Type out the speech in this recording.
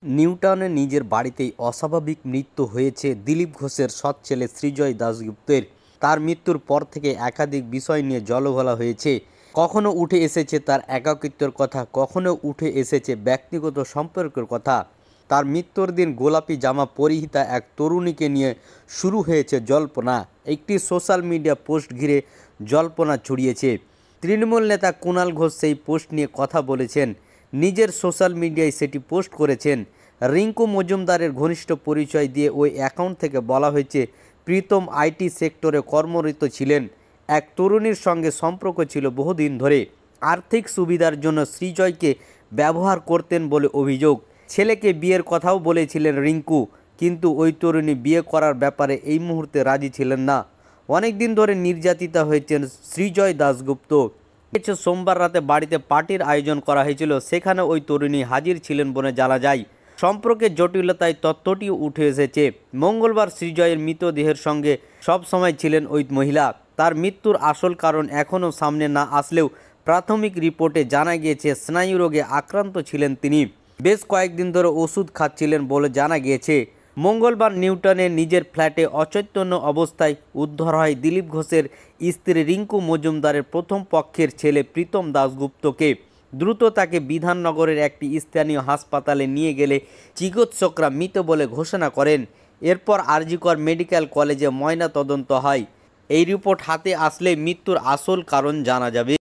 নিউটাউনে নিজের বাড়িতেই অস্বাভাবিক মৃত্যু হয়েছে দিলীপ ঘোষের সৎ ছেলে সৃজয় দাশগুপ্তের। তার মৃত্যুর পর থেকে একাধিক বিষয় নিয়ে জলঘোলা হয়েছে। কখনো উঠে এসেছে তার একাকিত্বের কথা, কখনো উঠে এসেছে ব্যক্তিগত সম্পর্কের কথা। তার মৃত্যুর দিন গোলাপি জামা পরিহিতা এক তরুণীকে নিয়ে শুরু হয়েছে জল্পনা। একটি সোশ্যাল মিডিয়া পোস্ট ঘিরে জল্পনা ছড়িয়েছে। তৃণমূল নেতা কুণাল ঘোষ সেই পোস্ট নিয়ে কথা বলেছেন, নিজের সোশ্যাল মিডিয়ায় সেটি পোস্ট করেছেন। রিঙ্কু মজুমদারের ঘনিষ্ঠ পরিচয় দিয়ে ওই অ্যাকাউন্ট থেকে বলা হয়েছে, প্রীতম আইটি সেক্টরে কর্মরত ছিলেন। এক তরুণীর সঙ্গে সম্পর্ক ছিল বহুদিন ধরে। আর্থিক সুবিধার জন্য সৃজয়কে ব্যবহার করতেন বলে অভিযোগ। ছেলেকে বিয়ের কথাও বলেছিলেন রিঙ্কু, কিন্তু ওই তরুণী বিয়ে করার ব্যাপারে এই মুহূর্তে রাজি ছিলেন না। অনেক দিন ধরে নির্যাতিতা হয়েছেন সৃজয় দাশগুপ্ত। সোমবার রাতে বাড়িতে পার্টির আয়োজন করা হয়েছিল, সেখানে ওই তরুণী হাজির ছিলেন বলে জানা যায়। সম্পর্কের জটিলতায় তথ্যটিও উঠে এসেছে। মঙ্গলবার সৃজয়ের মৃতদেহের সঙ্গে সব সময় ছিলেন ওই মহিলা। তার মৃত্যুর আসল কারণ এখনও সামনে না আসলেও প্রাথমিক রিপোর্টে জানা গিয়েছে স্নায়ু রোগে আক্রান্ত ছিলেন তিনি। বেশ কয়েকদিন ধরে ওষুধ খাচ্ছিলেন বলে জানা গিয়েছে। মঙ্গলবার নিউটনে নিজের ফ্ল্যাটে অচৈতন্য অবস্থায় উদ্ধার হয় দিলীপ ঘোষের স্ত্রী রিঙ্কু মজুমদারের প্রথম পক্ষের ছেলে প্রীতম দাশগুপ্তকে। দ্রুত তাকে বিধাননগরের একটি স্থানীয় হাসপাতালে নিয়ে গেলে চিকিৎসকরা মৃত বলে ঘোষণা করেন। এরপর আরজিকর মেডিকেল কলেজে ময়না তদন্ত হয়। এই রিপোর্ট হাতে আসলে মৃত্যুর আসল কারণ জানা যাবে।